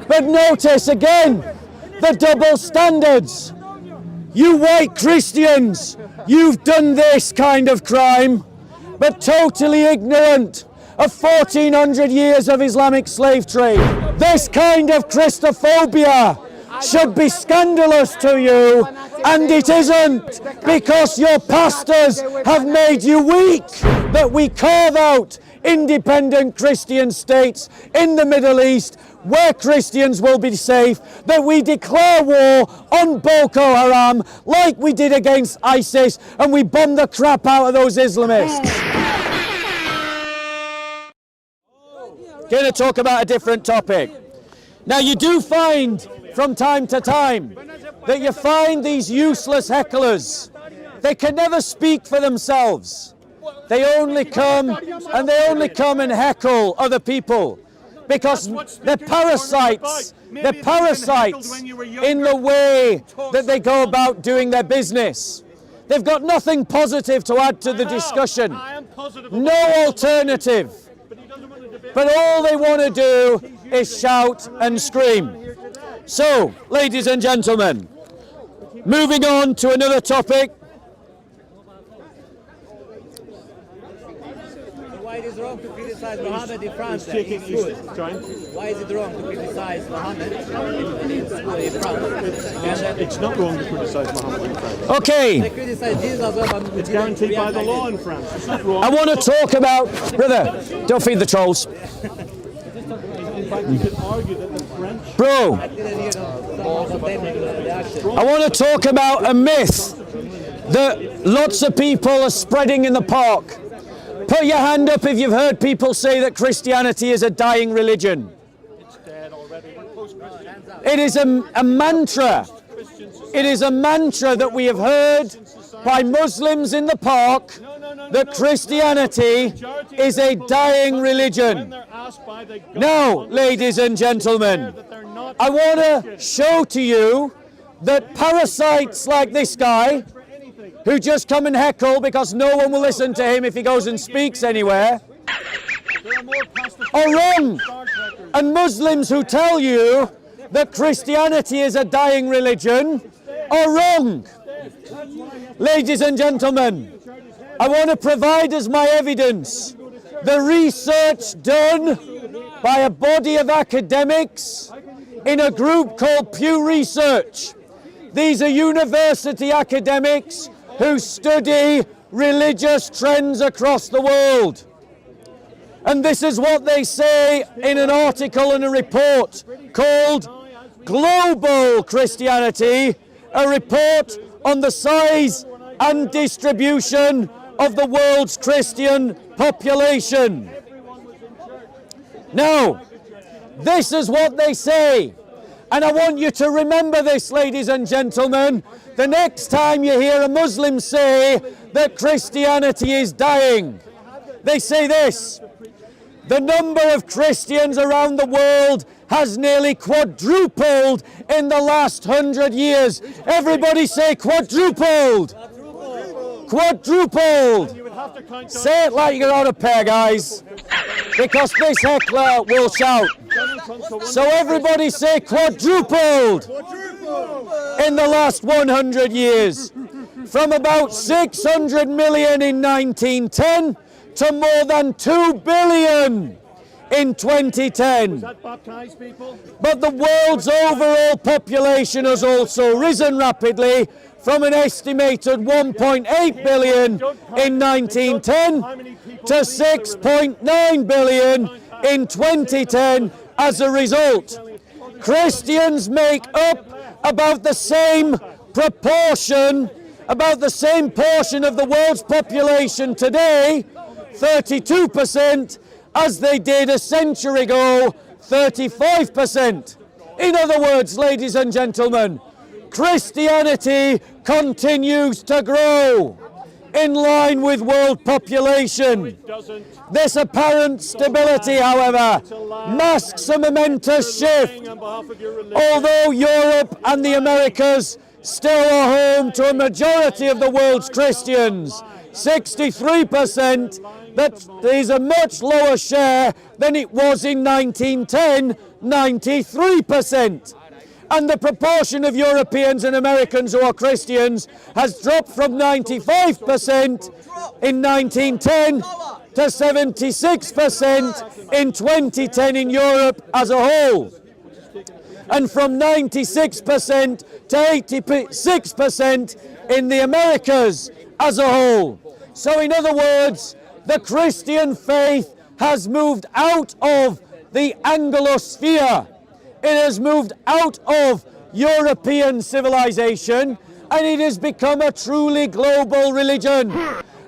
But notice again the double standards. You white Christians, you've done this kind of crime, but totally ignorant of 1400 years of Islamic slave trade. This kind of Christophobia should be scandalous to you, and it isn't, because your pastors have made you weak. That we carve out independent Christian states in the Middle East where Christians will be safe, that we declare war on Boko Haram like we did against ISIS, and we bomb the crap out of those Islamists. Going to talk about a different topic. Now, you do find from time to time that you find these useless hecklers. They can never speak for themselves. They only come and heckle other people because they're parasites. They're parasites in the way that they go about doing their business. They've got nothing positive to add to the discussion. No alternative. But all they want to do is shout and scream. So, ladies and gentlemen, moving on to another topic. Why is it wrong to criticize Muhammad in France? Why is it wrong to criticize Muhammad in France? It's not wrong to criticize Muhammad in France. Okay. They criticize Jesus as well, but It's guaranteed by the law in France. It's not wrong. I want to talk about, brother, don't feed the trolls. In fact, you could argue that the French... Bro, I want to talk about a myth that lots of people are spreading in the park. Put your hand up if you've heard people say that Christianity is a dying religion. It's dead already. We're post-Christian. It is a mantra. It is a mantra that we have heard by Muslims in the park that Christianity is a dying religion. Now, ladies and gentlemen, I want to show to you that parasites like this guy, who just come and heckle because no one will listen to him if he goes and speaks anywhere, are wrong. And Muslims who tell you that Christianity is a dying religion are wrong. Ladies and gentlemen, I want to provide as my evidence the research done by a body of academics in a group called Pew Research. These are university academics who study religious trends across the world. And this is what they say in an article and a report called Global Christianity, a report on the size and distribution of the world's Christian population. Now, this is what they say. And I want you to remember this, ladies and gentlemen, the next time you hear a Muslim say that Christianity is dying. They say this: the number of Christians around the world has nearly quadrupled in the last 100 years. Everybody say quadrupled. Quadrupled. Say it like you're on a pair, guys, because this heckler will shout. So everybody say quadrupled in the last 100 years. From about 600 million in 1910 to more than 2 billion in 2010. But the world's overall population has also risen rapidly from an estimated 1.8 billion in 1910 to 6.9 billion in 2010 as a result. Christians make up about the same proportion, about the same portion of the world's population today, 32%, as they did a century ago, 35%. In other words, ladies and gentlemen, Christianity continues to grow in line with world population. This apparent stability, however, masks a momentous shift. Although Europe and the Americas still are home to a majority of the world's Christians, 63%, that is a much lower share than it was in 1910 93%. And the proportion of Europeans and Americans who are Christians has dropped from 95% in 1910 to 76% in 2010 in Europe as a whole. And from 96% to 86% in the Americas as a whole. So in other words, the Christian faith has moved out of the Anglosphere. It has moved out of European civilization, and it has become a truly global religion.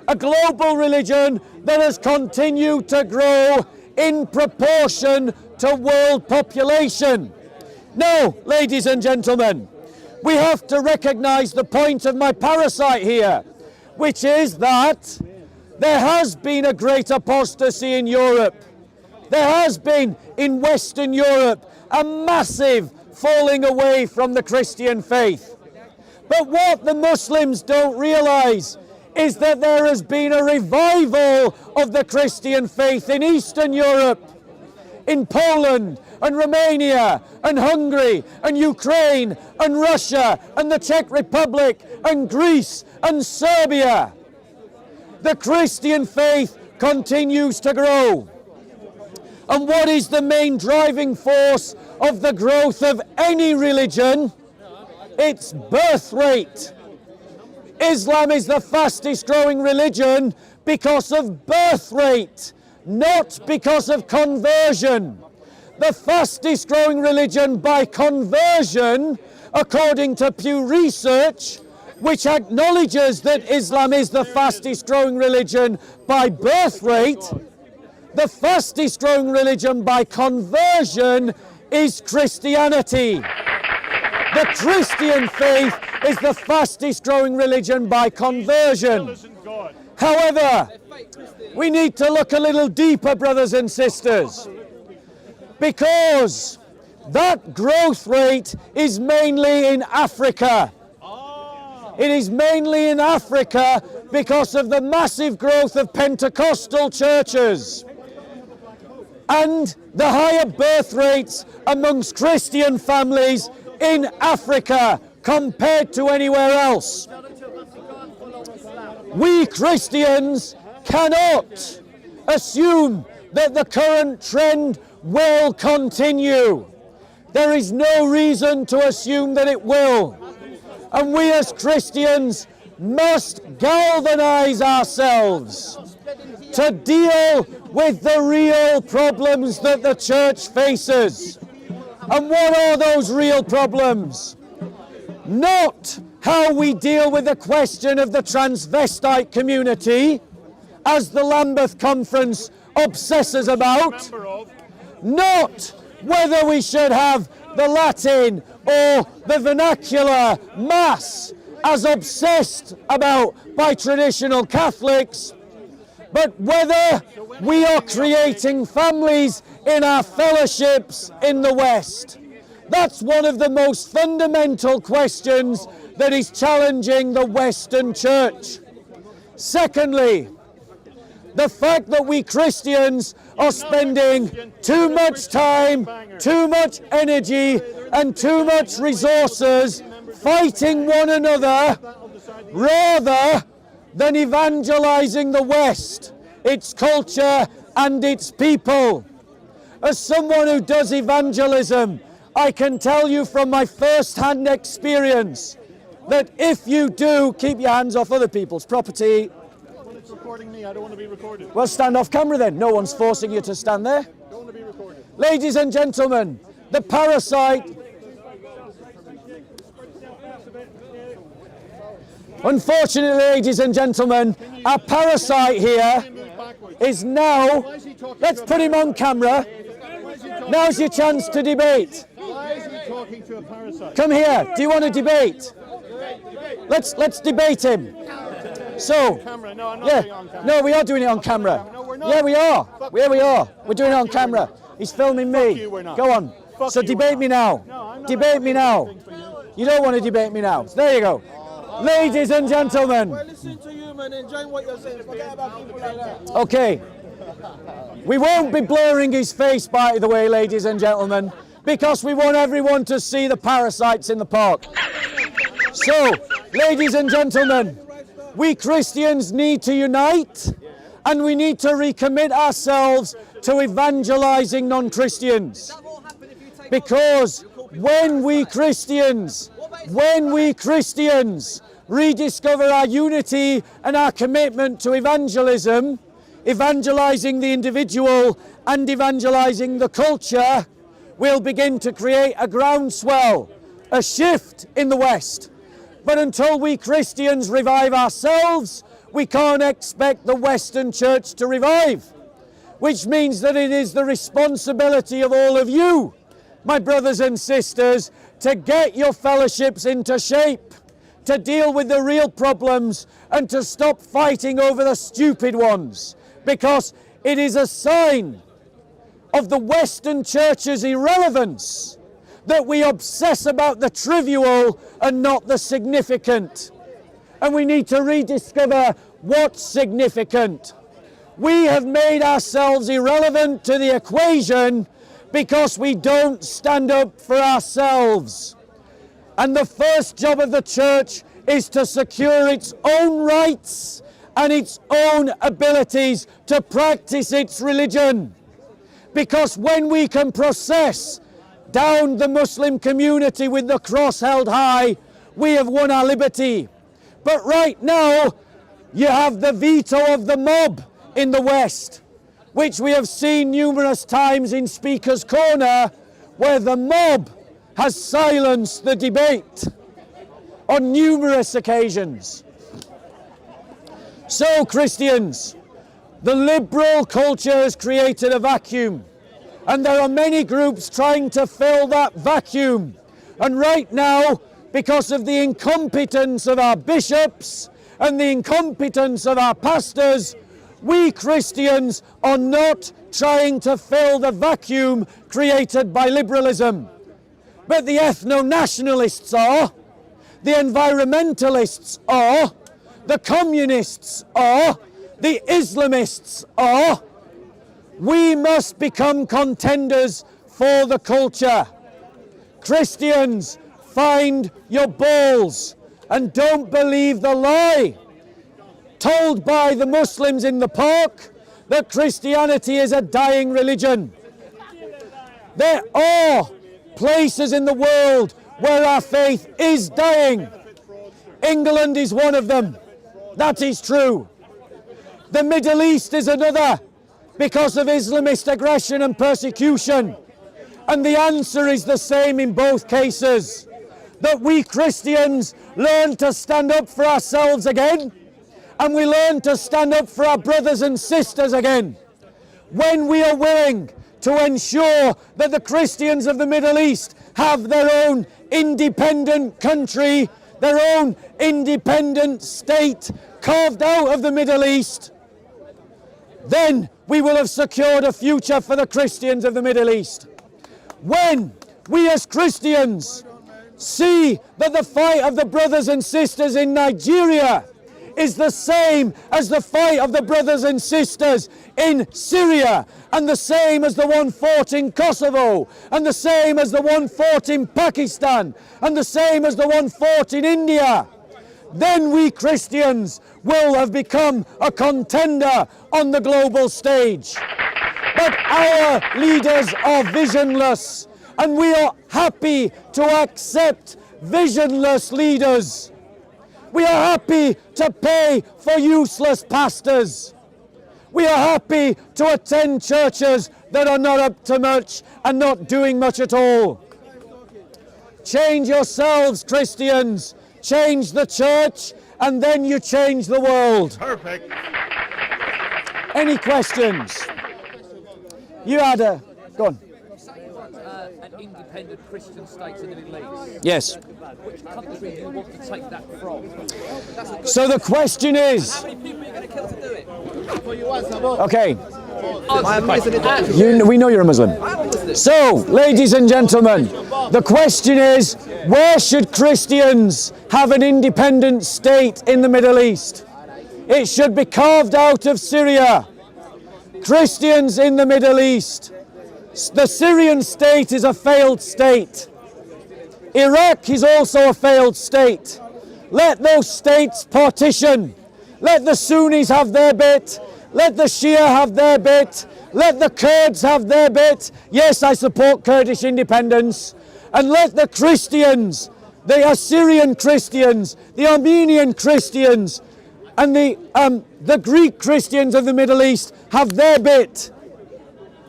A global religion that has continued to grow in proportion to world population. Now, ladies and gentlemen, we have to recognize the point of my parasite here, which is that there has been a great apostasy in Europe. There has been in Western Europe a massive falling away from the Christian faith. But what the Muslims don't realize is that there has been a revival of the Christian faith in Eastern Europe, in Poland and Romania and Hungary and Ukraine and Russia and the Czech Republic and Greece and Serbia. The Christian faith continues to grow. And what is the main driving force of the growth of any religion? It's birth rate. Islam is the fastest growing religion because of birth rate, not because of conversion. The fastest growing religion by conversion, according to Pew Research, which acknowledges that Islam is the fastest growing religion by birth rate, the fastest growing religion by conversion is Christianity. The Christian faith is the fastest growing religion by conversion. However, we need to look a little deeper, brothers and sisters, because that growth rate is mainly in Africa. It is mainly in Africa because of the massive growth of Pentecostal churches and the higher birth rates amongst Christian families in Africa compared to anywhere else. We Christians cannot assume that the current trend will continue. There is no reason to assume that it will. And we as Christians must galvanize ourselves to deal with the real problems that the church faces. And what are those real problems? Not how we deal with the question of the transvestite community, as the Lambeth Conference obsesses about. Not whether we should have the Latin or the vernacular Mass, as obsessed about by traditional Catholics, but whether we are creating families in our fellowships in the West. That's one of the most fundamental questions that is challenging the Western Church. Secondly, the fact that we Christians are spending too much time, too much energy, and too much resources fighting one another rather than evangelizing the West, its culture and its people. As someone who does evangelism, I can tell you from my first-hand experience that if you do, keep your hands off other people's property. Well, it's recording me. I don't want to be recorded. Well, stand off camera then. No one's forcing you to stand there. Don't want to be recorded. Ladies and gentlemen, the parasite. Unfortunately, ladies and gentlemen, our parasite here is now. Let's put him on camera. Now's your chance to debate. Why is he talking to a parasite? Come here. Do you want to debate? Let's debate him. So, Camera. No, I'm not doing it on camera. no, we are doing it on camera. No, we're not. Yeah, we are. Yeah, we are. We're doing it on camera. He's filming me. you, we're not. Go on. Fuck So you, debate we're me not. now. No, I'm not Debate me now. things for you. You don't want to debate me now. There you go. Ladies and gentlemen. Listen to you, man. Enjoy what you're saying. Forget about people like that. Okay. We won't be blurring his face, by the way, ladies and gentlemen, because we want everyone to see the parasites in the park. So, ladies and gentlemen, we Christians need to unite, and we need to recommit ourselves to evangelizing non-Christians. Because when we Christians rediscover our unity and our commitment to evangelism, evangelizing the individual and evangelizing the culture, we'll begin to create a groundswell, a shift in the West. But until we Christians revive ourselves, we can't expect the Western Church to revive, which means that it is the responsibility of all of you, my brothers and sisters, to get your fellowships into shape, to deal with the real problems and to stop fighting over the stupid ones, because it is a sign of the Western Church's irrelevance that we obsess about the trivial and not the significant. And we need to rediscover what's significant. We have made ourselves irrelevant to the equation because we don't stand up for ourselves. And the first job of the church is to secure its own rights and its own abilities to practice its religion. Because when we can process down the Muslim community with the cross held high, we have won our liberty. But right now, you have the veto of the mob in the West, which we have seen numerous times in Speaker's Corner, where the mob has silenced the debate on numerous occasions. So, Christians, the liberal culture has created a vacuum, and there are many groups trying to fill that vacuum. And right now, because of the incompetence of our bishops and the incompetence of our pastors, we Christians are not trying to fill the vacuum created by liberalism. But the ethno-nationalists are, the environmentalists are, the communists are, the Islamists are. We must become contenders for the culture. Christians, find your balls and don't believe the lie told by the Muslims in the park that Christianity is a dying religion. There are places in the world where our faith is dying. England is one of them. That is true. The Middle East is another, because of Islamist aggression and persecution. And the answer is the same in both cases, that we Christians learn to stand up for ourselves again, and we learn to stand up for our brothers and sisters again. When we are willing to ensure that the Christians of the Middle East have their own independent country, their own independent state carved out of the Middle East, then we will have secured a future for the Christians of the Middle East. When we as Christians see that the fight of the brothers and sisters in Nigeria is the same as the fight of the brothers and sisters in Syria, and the same as the one fought in Kosovo, and the same as the one fought in Pakistan, and the same as the one fought in India, then we Christians will have become a contender on the global stage. But our leaders are visionless, and we are happy to accept visionless leaders. We are happy to pay for useless pastors. We are happy to attend churches that are not up to much and not doing much at all. Change yourselves, Christians. Change the church, and then you change the world. Perfect. Any questions? You had a... Go on. An independent Christian state in the Middle East. Yes. Which country do you want to take that from? So the question is... How many people are you going to kill to do it? Okay. Answer the question. We know you're a Muslim. So, ladies and gentlemen, the question is, where should Christians have an independent state in the Middle East? It should be carved out of Syria. Christians in the Middle East. The Syrian state is a failed state. Iraq is also a failed state. Let those states partition. Let the Sunnis have their bit. Let the Shia have their bit. Let the Kurds have their bit. Yes, I support Kurdish independence. And let the Christians, the Assyrian Christians, the Armenian Christians, and the Greek Christians of the Middle East have their bit.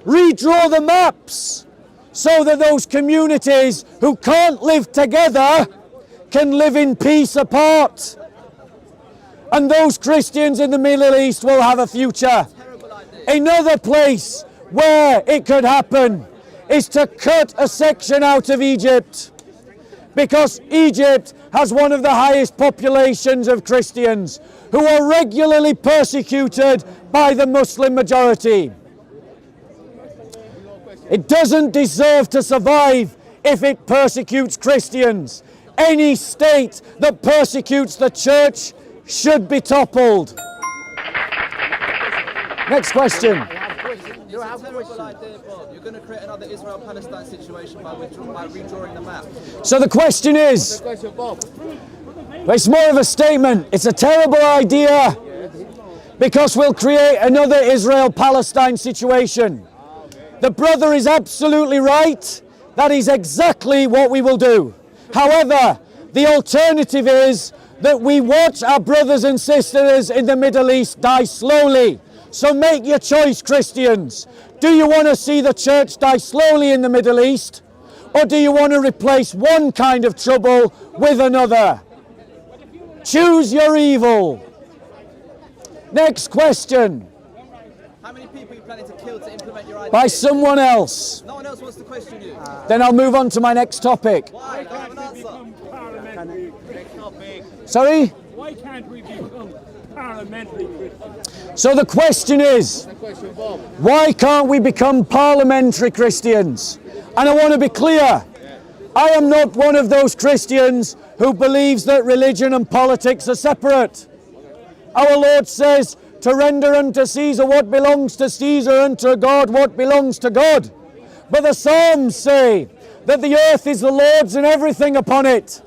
Redraw the maps so that those communities who can't live together can live in peace apart. And those Christians in the Middle East will have a future. Another place where it could happen is to cut a section out of Egypt, because Egypt has one of the highest populations of Christians who are regularly persecuted by the Muslim majority. It doesn't deserve to survive if it persecutes Christians. Any state that persecutes the church should be toppled. Next question. You have a terrible idea, Bob. You're going to create another Israel-Palestine situation by redrawing the map. So the question is, it's more of a statement. It's a terrible idea because we'll create another Israel-Palestine situation. The brother is absolutely right. That is exactly what we will do. However, the alternative is that we watch our brothers and sisters in the Middle East die slowly. So make your choice, Christians. Do you want to see the church die slowly in the Middle East? Or do you want to replace one kind of trouble with another? Choose your evil. Next question. How many people are you planning to kill to implement your idea? By someone else. No one else wants to question you. Then I'll move on to my next topic. Why? Don't have an answer. Sorry? Why can't we become parliamentary Christians? So the question is, why can't we become parliamentary Christians? And I want to be clear, I am not one of those Christians who believes that religion and politics are separate. Our Lord says to render unto Caesar what belongs to Caesar, and to God what belongs to God. But the Psalms say that the earth is the Lord's and everything upon it.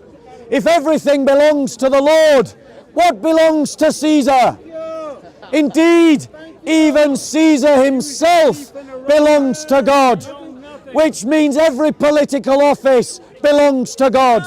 If everything belongs to the Lord, what belongs to Caesar? Indeed, even Caesar himself belongs to God, which means every political office belongs to God.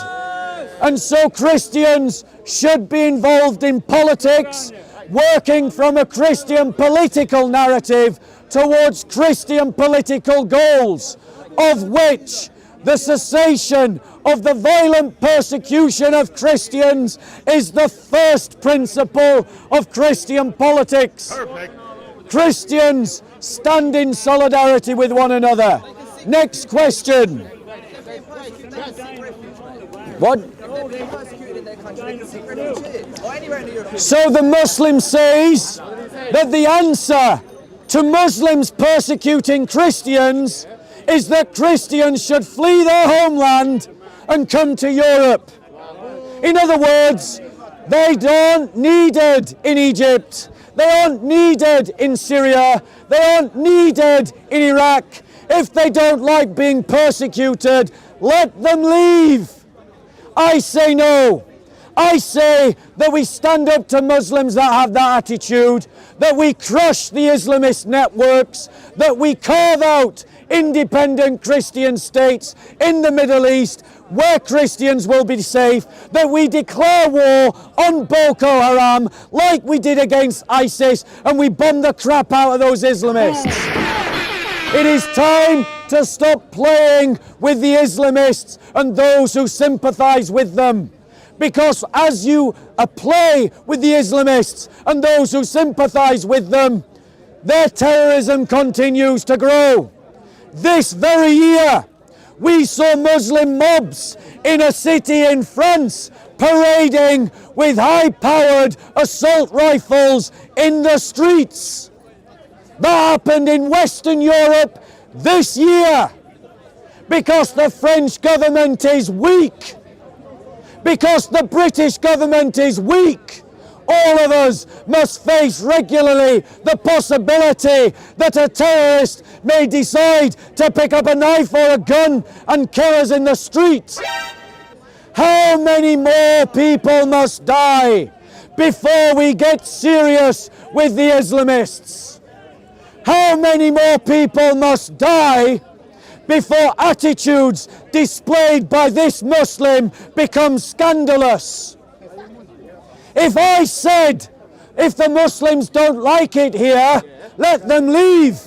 And so Christians should be involved in politics, working from a Christian political narrative towards Christian political goals, of which the cessation of the violent persecution of Christians is the first principle of Christian politics. Perfect. Christians stand in solidarity with one another. Next question. What? So the Muslim says that the answer to Muslims persecuting Christians is that Christians should flee their homeland and come to Europe. In other words, they aren't needed in Egypt, they aren't needed in Syria, they aren't needed in Iraq. If they don't like being persecuted, let them leave. I say no. I say that we stand up to Muslims that have that attitude, that we crush the Islamist networks, that we carve out independent Christian states in the Middle East where Christians will be safe, that we declare war on Boko Haram like we did against ISIS, and we bomb the crap out of those Islamists. It is time to stop playing with the Islamists and those who sympathize with them. Because as you play with the Islamists and those who sympathize with them, their terrorism continues to grow. This very year, we saw Muslim mobs in a city in France parading with high-powered assault rifles in the streets. That happened in Western Europe this year because the French government is weak, because the British government is weak. all of us must face regularly the possibility that a terrorist may decide to pick up a knife or a gun and kill us in the street. How many more people must die before we get serious with the Islamists? How many more people must die before attitudes displayed by this Muslim become scandalous? If I said, if the Muslims don't like it here, let them leave,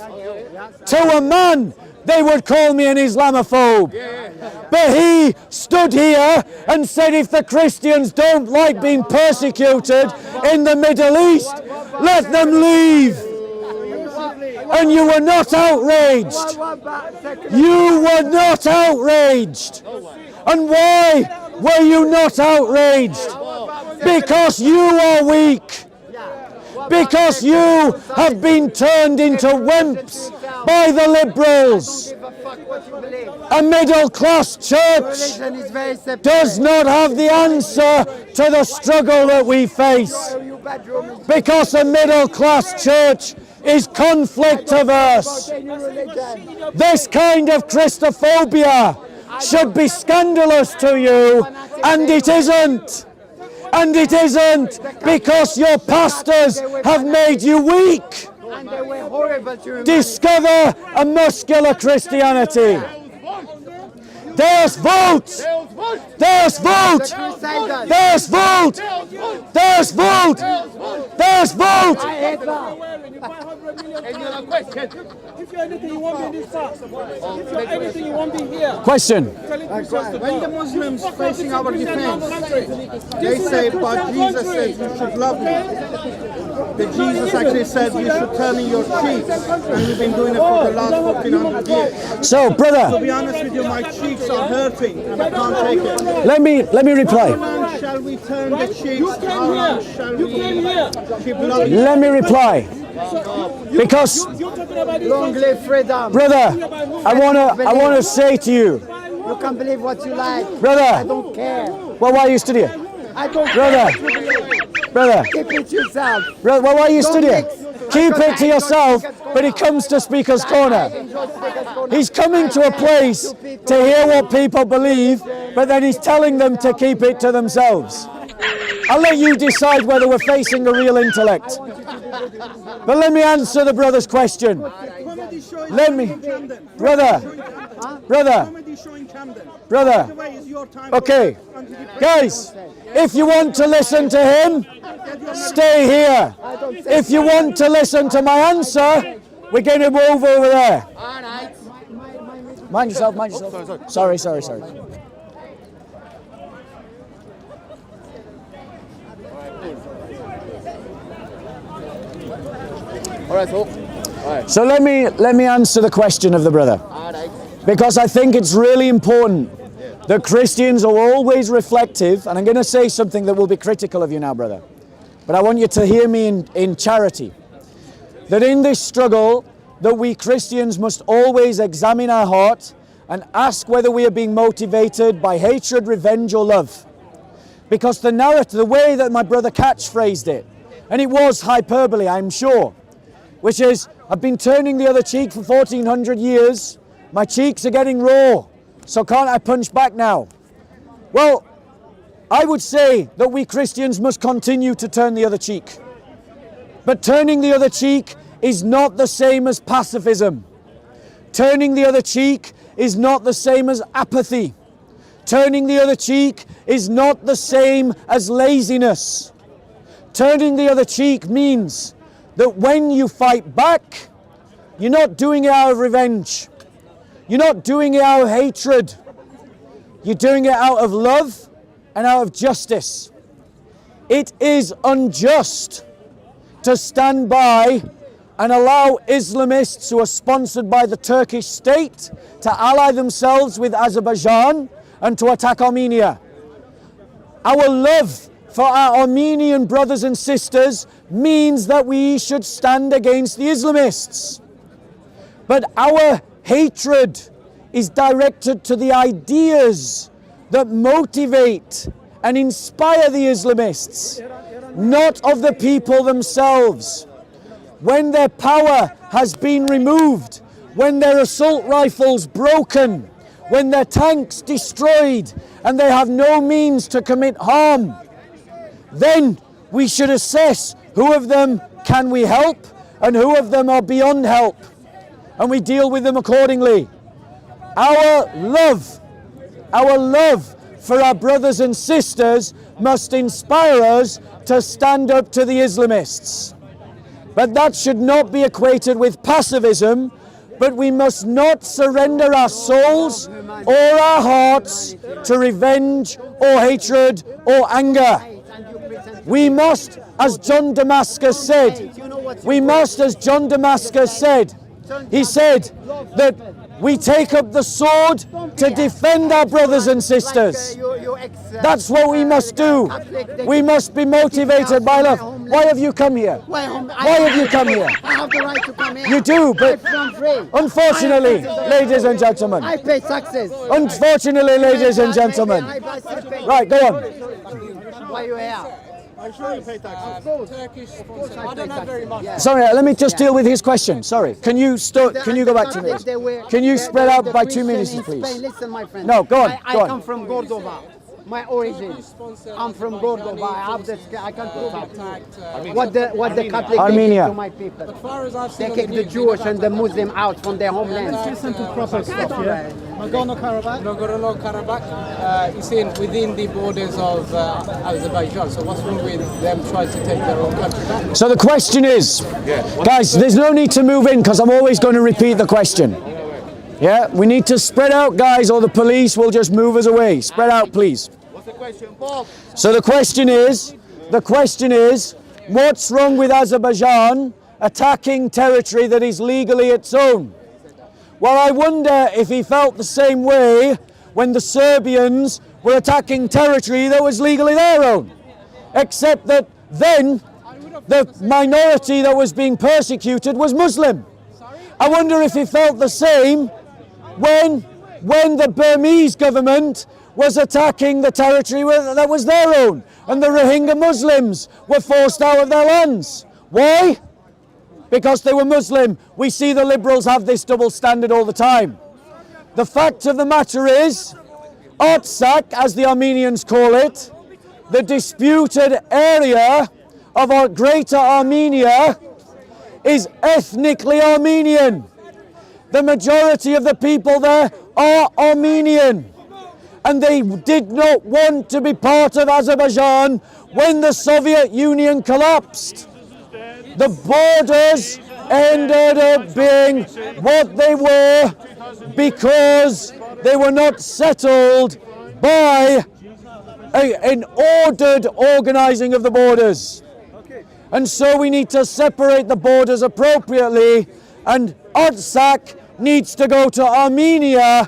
to a man, they would call me an Islamophobe. But he stood here and said, if the Christians don't like being persecuted in the Middle East, let them leave. And you were not outraged. You were not outraged. And why were you not outraged? Because you are weak. Because you have been turned into wimps by the liberals. A middle-class church does not have the answer to the struggle that we face. Because a middle-class church is conflict averse. This kind of Christophobia should be scandalous to you, and it isn't. And it isn't, because your pastors have made you weak. Discover a muscular Christianity. There's vote! There's vote! There's vote! There's vote! There's vote! Any other question? If you're anything, you won't be in this class. If you're anything, you won't be here. Question. When the Muslims facing our defense, they say, but Jesus says you should love me. That Jesus actually said you should turn in your cheeks, and we've been doing it for the last 1400 years. So, brother, To be honest with you, my cheeks are hurting, and I can't take it. let me reply. How long shall we turn the cheeks? How long shall we keep loving? Let me reply. Because, Long live freedom. brother, I wanna say to you, You can believe what you like. I brother. don't care. Well, why are you studying? I don't Brother. care what you believe. Brother, Keep it yourself. brother, well, why are you Don't studying? mix. Keep it to yourself, but he comes to Speaker's Corner. He's coming to a place to hear what people believe, but then he's telling them to keep it to themselves. I'll let you decide whether we're facing a real intellect. But let me answer the brother's question. Let me, brother, okay, guys, if you want to listen to him, stay here. If you want to listen to my answer, we're going to move over there. Mind yourself, mind yourself. Sorry. So let me answer the question of the brother, because I think it's really important that Christians are always reflective, and I'm going to say something that will be critical of you now, brother, but I want you to hear me in charity, that in this struggle that we Christians must always examine our heart and ask whether we are being motivated by hatred, revenge or love. Because the narrative, the way that my brother catchphrased it, and it was hyperbole, I'm sure, which is, I've been turning the other cheek for 1400 years, my cheeks are getting raw, so can't I punch back now? Well, I would say that we Christians must continue to turn the other cheek. But turning the other cheek is not the same as pacifism. Turning the other cheek is not the same as apathy. Turning the other cheek is not the same as laziness. Turning the other cheek means that when you fight back, you're not doing it out of revenge. You're not doing it out of hatred. You're doing it out of love and out of justice. It is unjust to stand by and allow Islamists who are sponsored by the Turkish state to ally themselves with Azerbaijan and to attack Armenia. Our love for our Armenian brothers and sisters means that we should stand against the Islamists. But our hatred is directed to the ideas that motivate and inspire the Islamists. not of the people themselves. When their power has been removed, when their assault rifles broken, when their tanks destroyed, and they have no means to commit harm, then we should assess who of them can we help and who of them are beyond help, and we deal with them accordingly. Our love for our brothers and sisters must inspire us to stand up to the Islamists. But that should not be equated with pacifism, but we must not surrender our souls or our hearts to revenge or hatred or anger. We must, as John Damascus said, he said that we take up the sword to defend our brothers and sisters. That's what we must do. We must be motivated by love. Why have you come here? Why have you come here? I have the right to come here. You do, but I'm free. unfortunately, ladies and gentlemen, I pay taxes. unfortunately, ladies and gentlemen, right, go on. Why you here? I'm sure you pay taxes. I don't have very much. Sorry, let me just deal with his question. Sorry, can you go back 2 minutes? Can you spread out by 2 minutes, please? Listen, my friend. No, go on, I go on. come from Cordoba. My origin. I'm from Cordoba. I have this. I can prove it. What the Catholic Armenia. did to my people. They kicked the Jewish and the Muslim out from their homeland. Listen to proper stuff, yeah? Nagorno-Karabakh? Nagorno-Karabakh is within the borders of Azerbaijan. So what's wrong with them trying to take their own country back? So the question is, guys, there's no need to move in because I'm always going to repeat the question. Yeah, we need to spread out, guys, or the police will just move us away. Spread out, please. What's the question, Bob? So the question is, what's wrong with Azerbaijan attacking territory that is legally its own? Well, I wonder if he felt the same way when the Serbians were attacking territory that was legally their own. Except that then the minority that was being persecuted was Muslim. I wonder if he felt the same when the Burmese government was attacking the territory that was their own, and the Rohingya Muslims were forced out of their lands. Why? Because they were Muslim. We see the liberals have this double standard all the time. The fact of the matter is, Artsakh, as the Armenians call it, the disputed area of our greater Armenia, is ethnically Armenian. The majority of the people there are Armenian. And they did not want to be part of Azerbaijan when the Soviet Union collapsed. The borders ended up being what they were because they were not settled by an ordered organizing of the borders. And so we need to separate the borders appropriately, and Artsakh needs to go to Armenia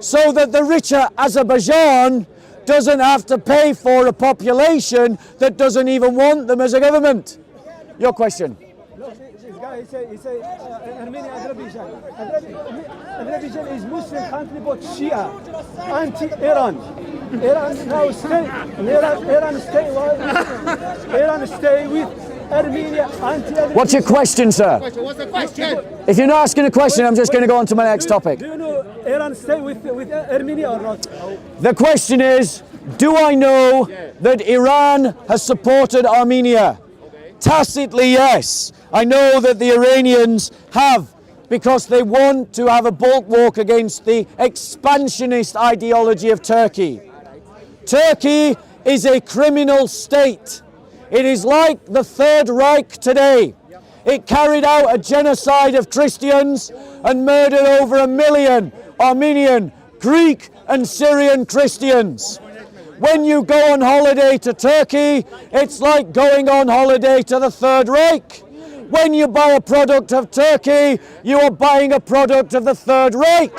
so that the richer Azerbaijan doesn't have to pay for a population that doesn't even want them as a government. Your question. Look, this guy, he say Armenia, Azerbaijan. Azerbaijan is Muslim country, but Shia, anti-Iran. Iran now stay with Armenia, anti-Azerbaijan. What's your question, sir? What's the question? If you're not asking a question, I'm just going to go on to my next topic. Do you know Iran stay with Armenia or not? The question is, do I know that Iran has supported Armenia? Tacitly, yes. I know that the Iranians have, because they want to have a bulwark against the expansionist ideology of Turkey. Turkey is a criminal state. It is like the Third Reich today. It carried out a genocide of Christians and murdered over 1 million Armenian, Greek and Syrian Christians. When you go on holiday to Turkey, it's like going on holiday to the Third Reich. When you buy a product of Turkey, you are buying a product of the Third Reich.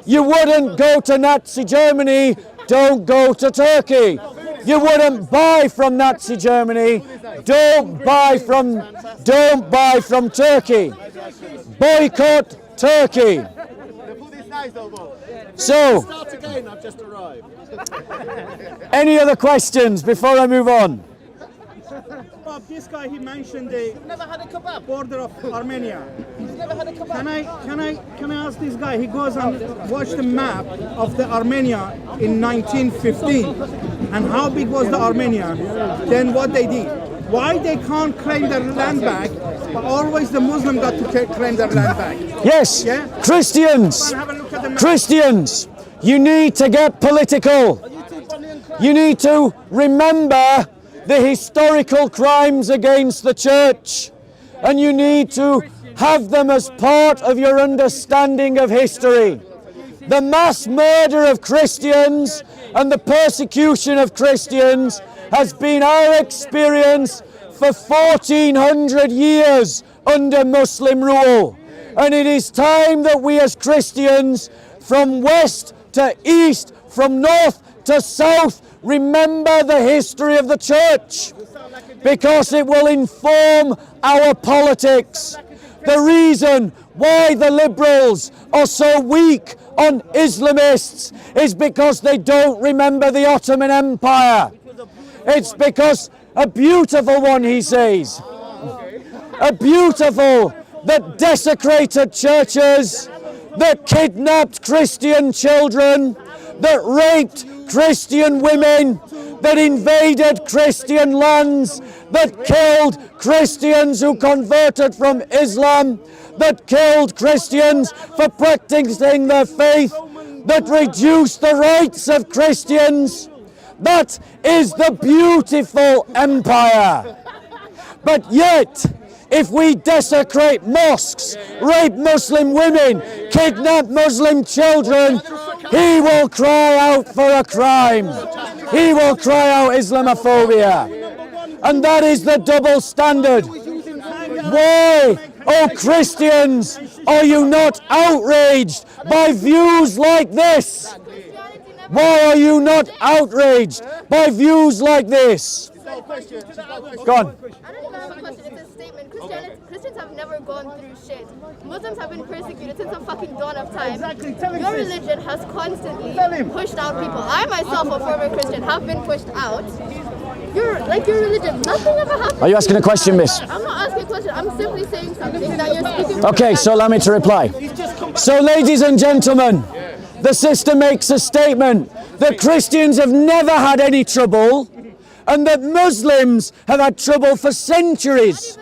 You wouldn't go to Nazi Germany, don't go to Turkey. You wouldn't buy from Nazi Germany, don't buy from Turkey. Boycott Turkey. The food is nice though, Bob. So, Start again, I've just arrived. any other questions before I move on? Bob, this guy, he mentioned the Never had a kebab. border of Armenia. He's never had a kebab. Can I ask this guy? He goes and watch the map of the Armenia in 1915, and how big was the Armenia? Then what they did? Why they can't claim their land back, but always the Muslim got to claim their land back? Yes, Yeah? Christians, Have a look at the map. Christians, you need to get political. You need to remember the historical crimes against the church, and you need to have them as part of your understanding of history. The mass murder of Christians and the persecution of Christians has been our experience for 1400 years under Muslim rule. And it is time that we as Christians, from west to east, from north to south, remember the history of the church, because it will inform our politics. The reason why the liberals are so weak on Islamists is because they don't remember the Ottoman Empire. It's because a beautiful one, he says, a beautiful that desecrated churches, that kidnapped Christian children, that raped Christian women, that invaded Christian lands, that killed Christians who converted from Islam, that killed Christians for practicing their faith, that reduced the rights of Christians. That is the beautiful empire. But yet, if we desecrate mosques, rape Muslim women, kidnap Muslim children, he will cry out for a crime. He will cry out Islamophobia. And that is the double standard. Why, oh Christians, are you not outraged by views like this? Why are you not outraged by views like this? Go on. I don't even have a question, it's a statement. Christians have never gone through shit. Muslims have been persecuted since the fucking dawn of time. Your religion has constantly pushed out people. I myself, a former Christian, have been pushed out. Your religion, nothing ever happened. Are you asking a question, miss? I'm not asking a question, I'm simply saying something that you're speaking. Okay, so allow me to reply. So, ladies and gentlemen, the sister makes a statement that Christians have never had any trouble, and that Muslims have had trouble for centuries.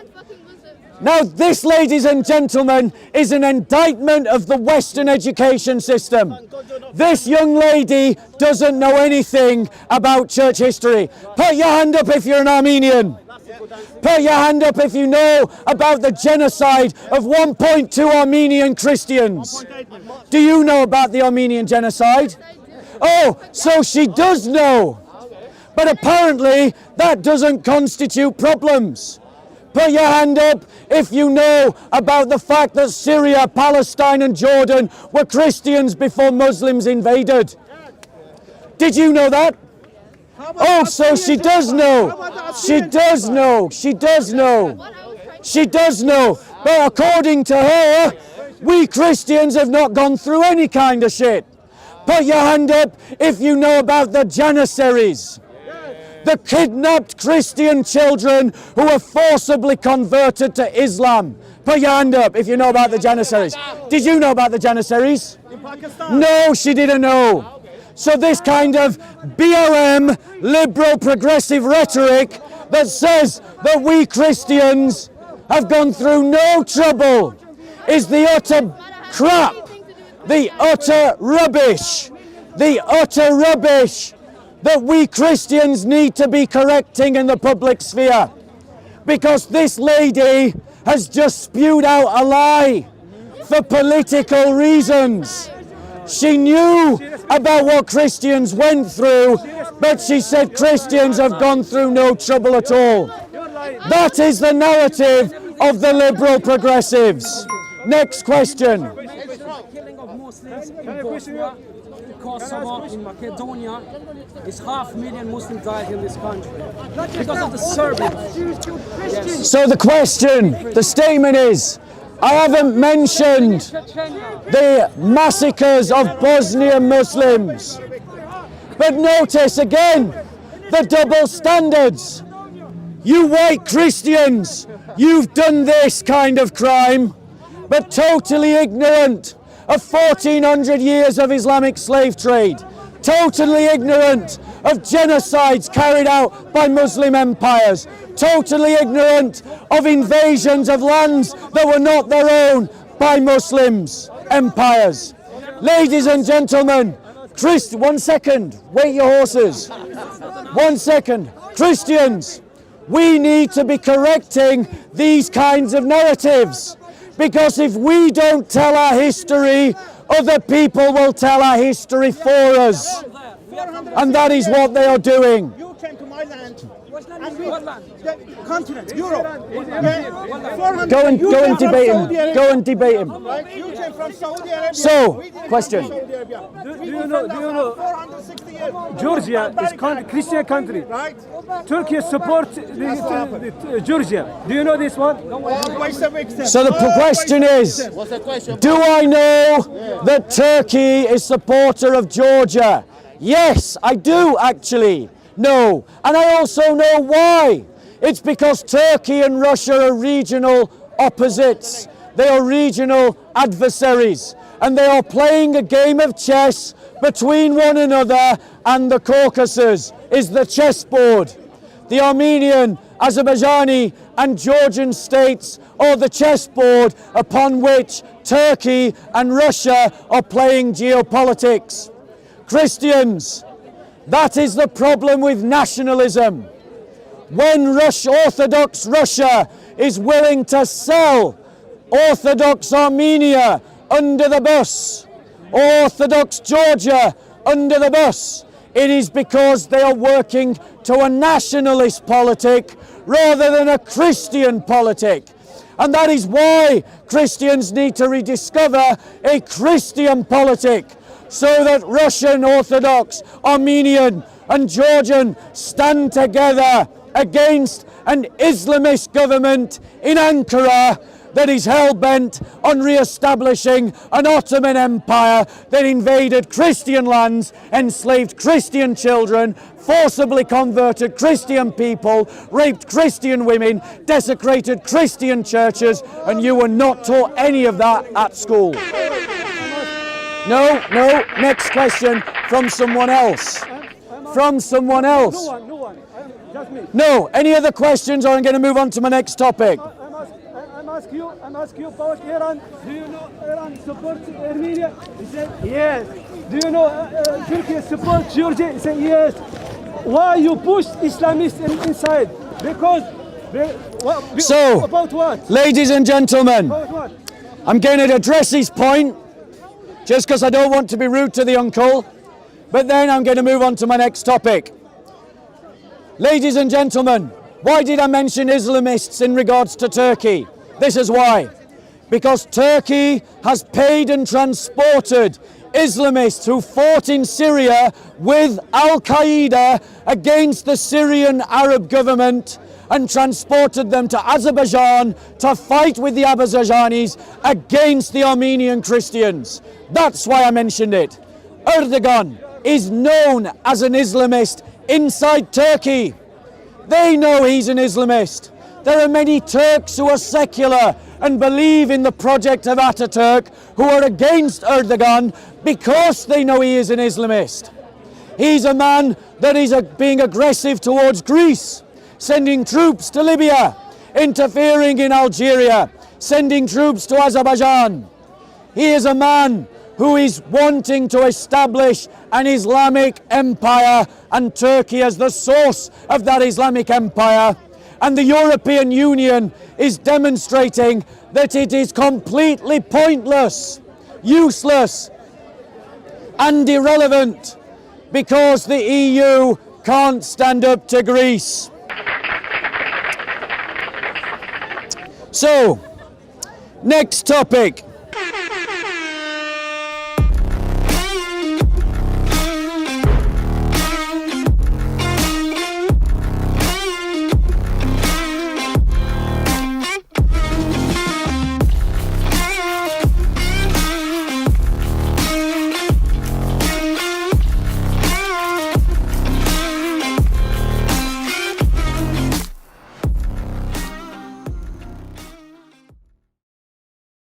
Now this, ladies and gentlemen, is an indictment of the Western education system. This young lady doesn't know anything about church history. Put your hand up if you're an Armenian. Put your hand up if you know about the genocide of 1.2 Armenian Christians. Do you know about the Armenian genocide? Oh, so she does know. But apparently that doesn't constitute problems. Put your hand up if you know about the fact that Syria, Palestine and Jordan were Christians before Muslims invaded. Did you know that? Oh, so she does know. She does know. She does know. She does know. But according to her, we Christians have not gone through any kind of shit. Put your hand up if you know about the Janissaries. The kidnapped Christian children who were forcibly converted to Islam. Put your hand up if you know about the Janissaries. Did you know about the Janissaries? No, she didn't know. So this kind of BLM, liberal progressive rhetoric that says that we Christians have gone through no trouble is the utter crap, the utter rubbish that we Christians need to be correcting in the public sphere. Because this lady has just spewed out a lie for political reasons. She knew about what Christians went through, but she said Christians have gone through no trouble at all. That is the narrative of the liberal progressives. Next question. Killing of Muslims in Bosnia, Kosovo, in Macedonia, is 500,000 Muslims died in this country because of the Serbians. So the question, the statement is, I haven't mentioned the massacres of Bosnian Muslims. But notice again the double standards. You white Christians, you've done this kind of crime, but totally ignorant of 1400 years of Islamic slave trade, totally ignorant of genocides carried out by Muslim empires, totally ignorant of invasions of lands that were not their own by Muslims empires. Ladies and gentlemen, one second, wait your horses. 1 second. Christians, we need to be correcting these kinds of narratives, because if we don't tell our history, other people will tell our history for us. And that is what they are doing. You came to my land. And we, the continent, Europe. 400 Go and you came from debate him. Saudi Arabia. Go and debate him. Right? You came from Saudi Arabia. So, We didn't question. come from Saudi Arabia. Do you know 460 years. Georgia is Christian country. Right? Turkey supports the Georgia. Do you know this one? Always a victim. So the question is, What's the question? do I know that Turkey is supporter of Georgia? Yes, I do actually know. And I also know why. It's because Turkey and Russia are regional opposites. They are regional adversaries. And they are playing a game of chess between one another, and the Caucasus is the chessboard. The Armenian, Azerbaijani and Georgian states are the chessboard upon which Turkey and Russia are playing geopolitics. Christians, that is the problem with nationalism. When Orthodox Russia is willing to sell Orthodox Armenia under the bus, Orthodox Georgia under the bus, it is because they are working to a nationalist politic rather than a Christian politic. And that is why Christians need to rediscover a Christian politic, so that Russian Orthodox, Armenian and Georgian stand together against an Islamist government in Ankara that is hell-bent on re-establishing an Ottoman Empire that invaded Christian lands, enslaved Christian children, forcibly converted Christian people, raped Christian women, desecrated Christian churches, and you were not taught any of that at school. No, next question from someone else. From someone else. No one. Just me. No, any other questions, or I'm going to move on to my next topic. I'm asking you about Iran. Do you know Iran supports Armenia? He said yes. Do you know Turkey supports Georgia? He said yes. Why you push Islamists inside? Because So, about what? Ladies and gentlemen, About what? I'm going to address his point, just because I don't want to be rude to the uncle, but then I'm going to move on to my next topic. Ladies and gentlemen, why did I mention Islamists in regards to Turkey? This is why. Because Turkey has paid and transported Islamists who fought in Syria with Al-Qaeda against the Syrian Arab government, and transported them to Azerbaijan to fight with the Azerbaijanis against the Armenian Christians. That's why I mentioned it. Erdogan is known as an Islamist inside Turkey. They know he's an Islamist. There are many Turks who are secular and believe in the project of Ataturk who are against Erdogan because they know he is an Islamist. He's a man that is being aggressive towards Greece, sending troops to Libya, interfering in Algeria, sending troops to Azerbaijan. He is a man who is wanting to establish an Islamic empire, and Turkey as the source of that Islamic empire. And the European Union is demonstrating that it is completely pointless, useless, and irrelevant, because the EU can't stand up to Greece. So, next topic.